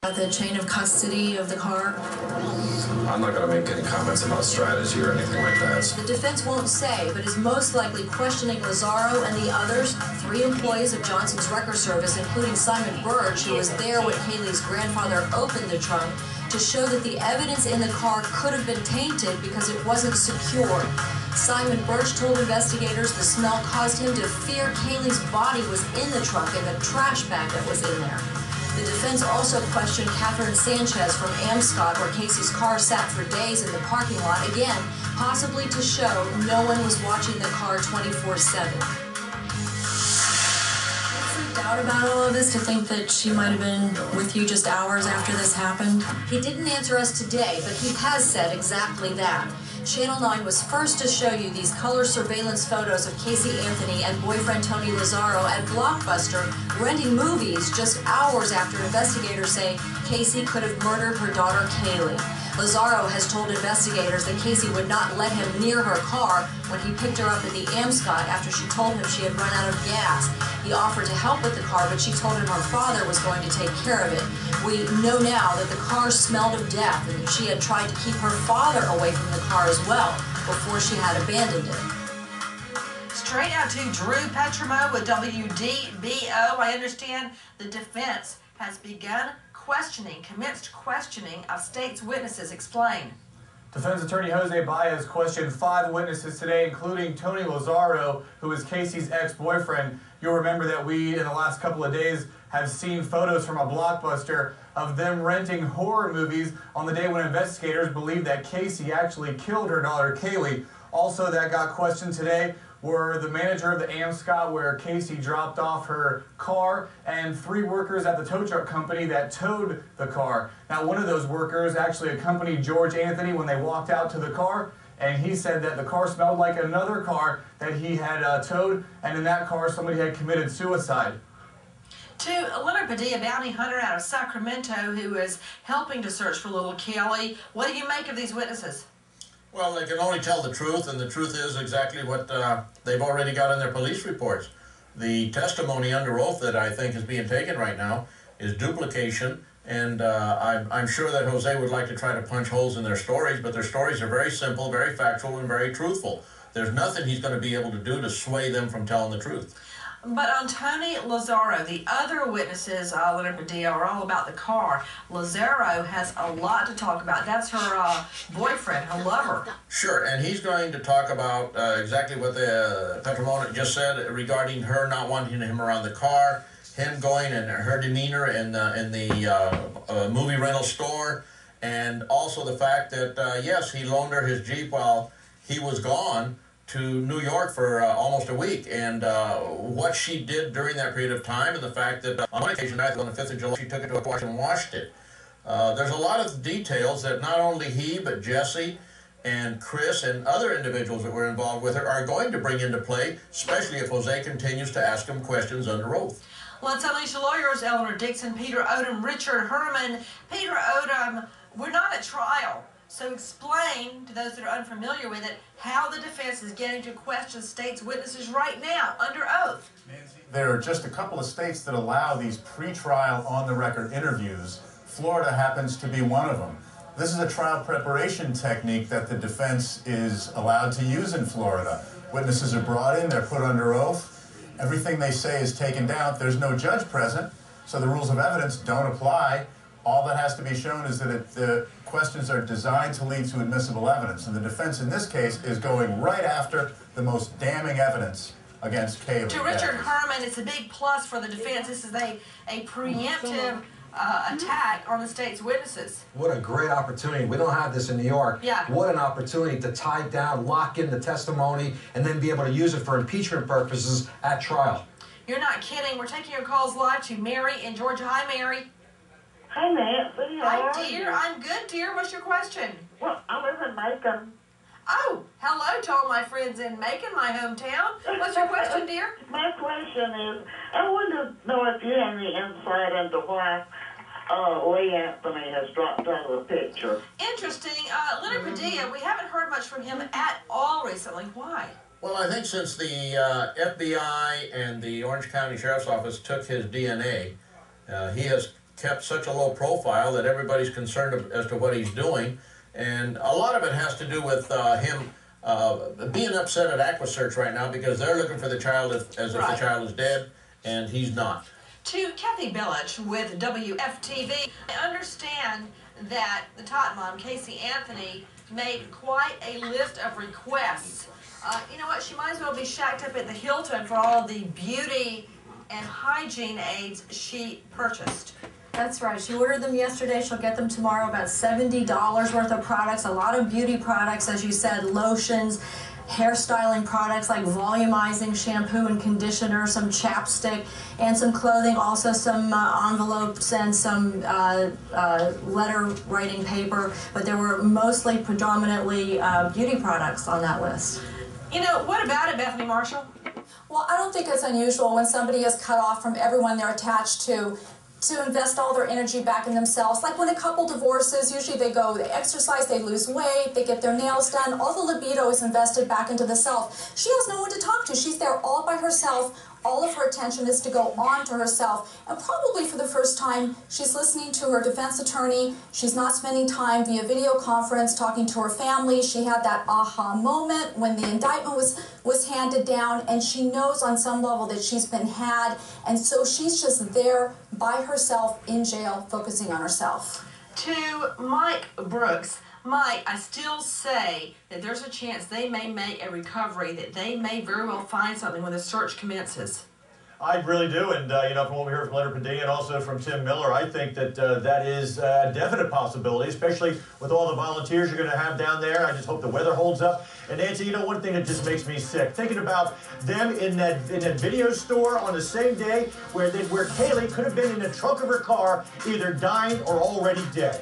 About the chain of custody of the car? I'm not going to make any comments about strategy or anything like that. The defense won't say, but is most likely questioning Lazaro and the others, 3 employees of Johnson's Wrecker Service, including Simon Burge, who was there when Kaylee's grandfather opened the trunk, to show that the evidence in the car could have been tainted because it wasn't secured. Simon Burge told investigators the smell caused him to fear Kaylee's body was in the trunk and the trash bag that was in there. The defense also questioned Catherine Sanchez from Amscot, where Casey's car sat for days in the parking lot, again, possibly to show no one was watching the car 24/7. Freaked out about all of this to think that she might have been with you just hours after this happened? He didn't answer us today, but he has said exactly that. Channel 9 was first to show you these color surveillance photos of Casey Anthony and boyfriend Tony Lazaro at Blockbuster renting movies just hours after investigators say Casey could have murdered her daughter Kaylee. Lazaro has told investigators that Casey would not let him near her car when he picked her up at the Amscot after she told him she had run out of gas. He offered to help with the car, but she told him her father was going to take care of it. We know now that the car smelled of death and that she had tried to keep her father away from the car as well before she had abandoned it. Straight out to Drew Petrimo with WDBO. I understand the defense has commenced questioning of state's witnesses. Explain. Defense attorney Jose Baez questioned 5 witnesses today, including Tony Lazaro, who is Casey's ex-boyfriend. You'll remember that we, in the last couple of days, have seen photos from a Blockbuster of them renting horror movies on the day when investigators believe that Casey actually killed her daughter, Kaylee. Also, that got questioned today were the manager of the Amscot where Casey dropped off her car and 3 workers at the tow truck company that towed the car. Now, one of those workers actually accompanied George Anthony when they walked out to the car, and he said that the car smelled like another car that he had towed, and in that car somebody had committed suicide. To Leonard Padilla, bounty hunter out of Sacramento, who is helping to search for little Kaylee. What do you make of these witnesses? Well, they can only tell the truth, and the truth is exactly what they've already got in their police reports. The testimony under oath that I think is being taken right now is duplication, and I'm sure that Jose would like to try to punch holes in their stories, but their stories are very simple, very factual, and very truthful. There's nothing he's going to be able to do to sway them from telling the truth. But on Tony Lazaro, the other witnesses, Leonard Padilla, are all about the car. Lazaro has a lot to talk about. That's her boyfriend, her lover. Sure, and he's going to talk about exactly what the Petromona just said regarding her not wanting him around the car, him going and her demeanor in the movie rental store, and also the fact that, yes, he loaned her his Jeep while he was gone to New York for almost a week, and what she did during that period of time, and the fact that on one occasion, on the 5th of July, she took it to a wash and washed it. There's a lot of details that not only he, but Jesse and Chris and other individuals that were involved with her are going to bring into play, especially if Jose continues to ask him questions under oath. Let's unleash the lawyers. Eleanor Dixon, Peter Odom, Richard Herman. Peter Odom, we're not at trial. So explain to those that are unfamiliar with it how the defense is getting to question state's witnesses right now under oath. There are just a couple of states that allow these pre-trial on-the-record interviews. Florida happens to be one of them. This is a trial preparation technique that the defense is allowed to use in Florida. Witnesses are brought in, they're put under oath. Everything they say is taken down. There's no judge present, so the rules of evidence don't apply. All that has to be shown is that the questions are designed to lead to admissible evidence. And the defense in this case is going right after the most damning evidence against Kaylee. To Richard Herman, it's a big plus for the defense. This is a preemptive attack on the state's witnesses. What a great opportunity. We don't have this in New York. Yeah. What an opportunity to tie down, lock in the testimony, and then be able to use it for impeachment purposes at trial. You're not kidding. We're taking your calls live to Mary in Georgia. Hi, Mary. Hi, Nancy. Hi, dear. I'm good, dear. What's your question? Well, I live in Macon. Oh, hello to all my friends in Macon, my hometown. What's your question, dear? My question is, I want to know if you have any insight into why Lee Anthony has dropped out of the picture. Interesting. Leonard Padilla, we haven't heard much from him at all recently. Why? Well, I think since the FBI and the Orange County Sheriff's Office took his DNA, he has kept such a low profile that everybody's concerned as to what he's doing. And a lot of it has to do with him being upset at AquaSearch right now because they're looking for the child as if the child is dead, and he's not. To Kathy Billich with WFTV, I understand that the Tot Mom, Casey Anthony, made quite a list of requests. You know what? She might as well be shacked up at the Hilton for all of the beauty and hygiene aids she purchased. That's right. She ordered them yesterday. She'll get them tomorrow. About $70 worth of products. A lot of beauty products, as you said, lotions, hairstyling products like volumizing shampoo and conditioner, some chapstick, and some clothing, also some envelopes and some letter writing paper, but there were mostly predominantly beauty products on that list. You know, what about it, Bethany Marshall? Well, I don't think it's unusual when somebody is cut off from everyone they're attached to invest all their energy back in themselves. Like when a couple divorces, usually they exercise, they lose weight, they get their nails done, all the libido is invested back into the self. She has no one to talk to. She's there all by herself. All of her attention is to go on to herself. And probably for the first time, she's listening to her defense attorney. She's not spending time via video conference talking to her family. She had that aha moment when the indictment was handed down, and she knows on some level that she's been had. And so she's just there by herself in jail, focusing on herself. To Mike Brooks. Mike, I still say that there's a chance they may make a recovery, that they may very well find something when the search commences. I really do, and you know, from what we heard from Leonard Padilla and also from Tim Miller, I think that that is a definite possibility, especially with all the volunteers you're going to have down there. I just hope the weather holds up. And Nancy, you know, one thing that just makes me sick, thinking about them in that video store on the same day where Kaylee could have been in the trunk of her car, either dying or already dead.